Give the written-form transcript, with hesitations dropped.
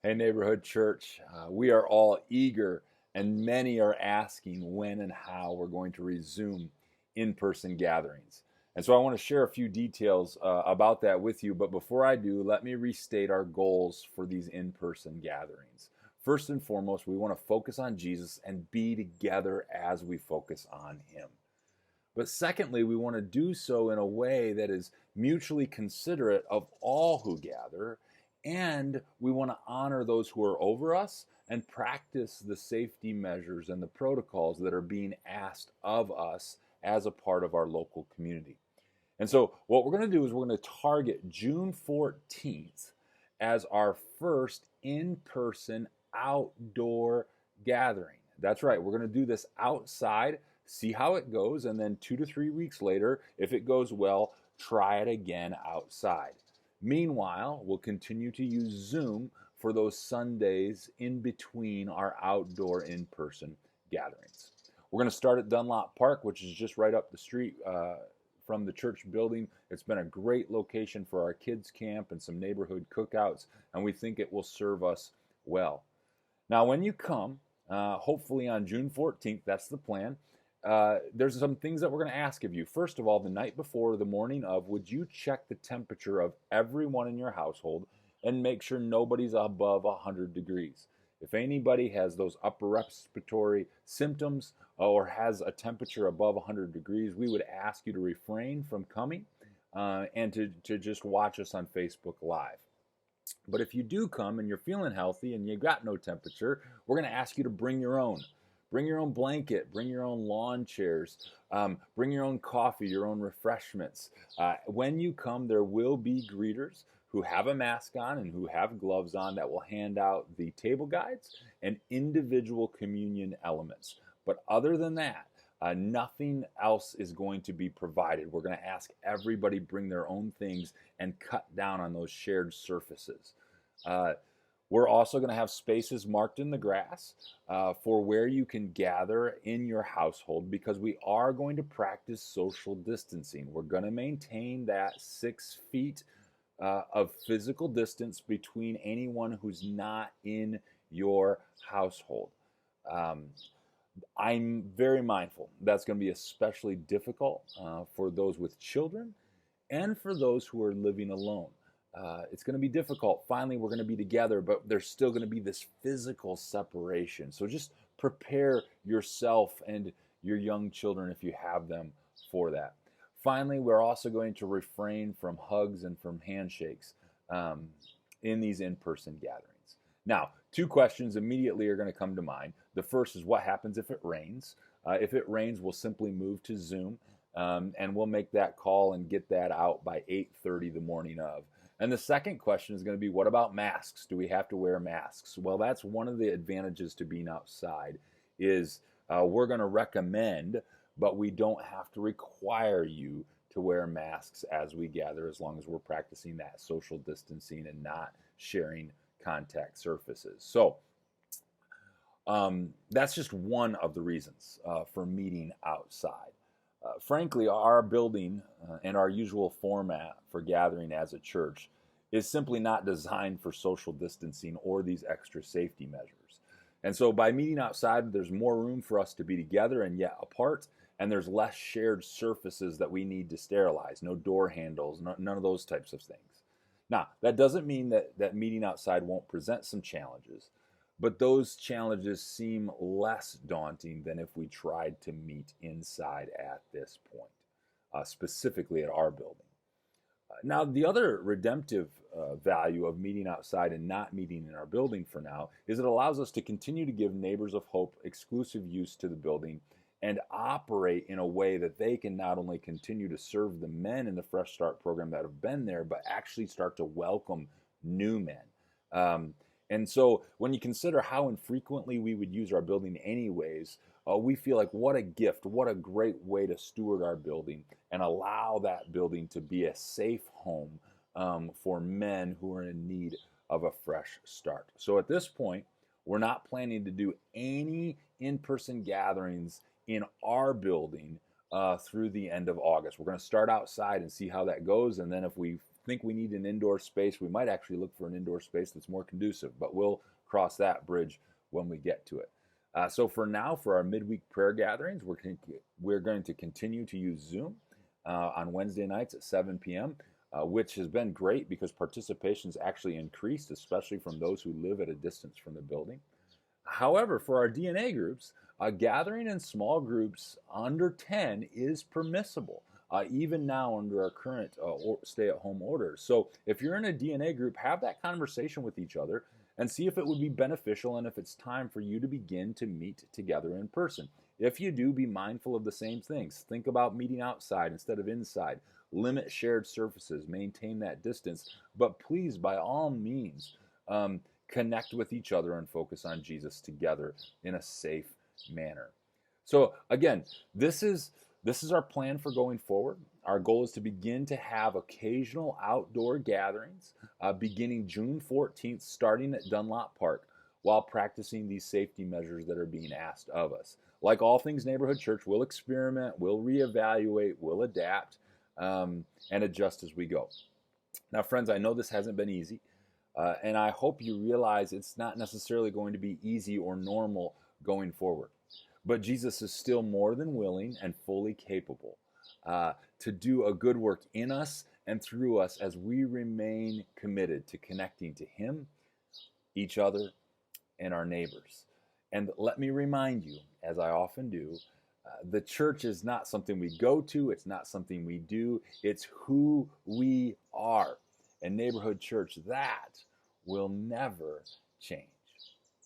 Hey, neighborhood church, we are all eager, and many are asking when and how we're going to resume in person gatherings. And so I want to share a few details about that with you. But before I do, let me restate our goals for these in person gatherings. First and foremost, we want to focus on Jesus and be together as we focus on Him. But secondly, we want to do so in a way that is mutually considerate of all who gather, and we want to honor those who are over us and practice the safety measures and the protocols that are being asked of us as a part of our local community. And so, what we're going to do is we're going to target June 14th as our first in person outdoor gathering. That's right, we're going to do this outside, see how it goes, and then 2 to 3 weeks later, if it goes well, try it again outside. Meanwhile, we'll continue to use Zoom for those Sundays in between our outdoor in person gatherings. We're going to start at Dunlop Park, which is just right up the street from the church building. It's been a great location for our kids' camp and some neighborhood cookouts, and we think it will serve us well. Now, when you come, hopefully on June 14th, that's the plan. There's some things that we're going to ask of you. First of all, the night before, the morning of, would you check the temperature of everyone in your household and make sure nobody's above 100 degrees? If anybody has those upper respiratory symptoms or has a temperature above 100 degrees, we would ask you to refrain from coming and to just watch us on Facebook Live. But if you do come and you're feeling healthy and you got no temperature, we're going to ask you to bring your own. Bring your own blanket, bring your own lawn chairs, bring your own coffee, your own refreshments. When you come, there will be greeters who have a mask on and who have gloves on that will hand out the table guides and individual communion elements. But other than that, nothing else is going to be provided. We're going to ask everybody bring their own things and cut down on those shared surfaces. We're also going to have spaces marked in the grass for where you can gather in your household, because we are going to practice social distancing. We're going to maintain that 6 feet of physical distance between anyone who's not in your household. I'm very mindful that's going to be especially difficult for those with children and for those who are living alone. It's going to be difficult. Finally, we're going to be together, but there's still going to be this physical separation. So just prepare yourself and your young children, if you have them, for that. Finally, we're also going to refrain from hugs and from handshakes in these in-person gatherings. Now, 2 questions immediately are going to come to mind. The first is, what happens if it rains? If it rains, we'll simply move to Zoom, and we'll make that call and get that out by 8:30 the morning of. And the second question is going to be, what about masks? Do we have to wear masks? Well, that's one of the advantages to being outside is we're going to recommend, but we don't have to require you to wear masks as we gather, as long as we're practicing that social distancing and not sharing contact surfaces. So that's just one of the reasons for meeting outside. Frankly, our building and our usual format for gathering as a church is simply not designed for social distancing or these extra safety measures. And so by meeting outside, there's more room for us to be together and yet apart, and there's less shared surfaces that we need to sterilize, no door handles, none of those types of things. Now, that doesn't mean that meeting outside won't present some challenges, but those challenges seem less daunting than if we tried to meet inside at this point, specifically at our building. Now, the other redemptive value of meeting outside and not meeting in our building for now is it allows us to continue to give Neighbors of Hope exclusive use to the building and operate in a way that they can not only continue to serve the men in the Fresh Start program that have been there, but actually start to welcome new men. And so when you consider how infrequently we would use our building anyways, we feel like what a gift, what a great way to steward our building and allow that building to be a safe home for men who are in need of a fresh start. So at this point, we're not planning to do any in-person gatherings in our building through the end of August. We're going to start outside and see how that goes, and then if we think we need an indoor space, we might actually look for an indoor space that's more conducive, but we'll cross that bridge when we get to it. So for now, for our midweek prayer gatherings, we're going to continue to use Zoom on Wednesday nights at 7 p.m., which has been great because participation's actually increased, especially from those who live at a distance from the building. However, for our DNA groups, gathering in small groups under 10 is permissible, even now under our current stay-at-home orders. So if you're in a DNA group, have that conversation with each other and see if it would be beneficial and if it's time for you to begin to meet together in person. If you do, be mindful of the same things. Think about meeting outside instead of inside. Limit shared surfaces. Maintain that distance. But please, by all means, connect with each other and focus on Jesus together in a safe manner. So again, this is our plan for going forward. Our goal is to begin to have occasional outdoor gatherings beginning June 14th, starting at Dunlop Park, while practicing these safety measures that are being asked of us. Like all things Neighborhood Church, we'll experiment, we'll reevaluate, we'll adapt, and adjust as we go. Now, friends, I know this hasn't been easy, and I hope you realize it's not necessarily going to be easy or normal going forward. But Jesus is still more than willing and fully capable to do a good work in us and through us as we remain committed to connecting to Him, each other, and our neighbors. And let me remind you, as I often do, the church is not something we go to, it's not something we do, it's who we are. And Neighborhood Church, that will never change.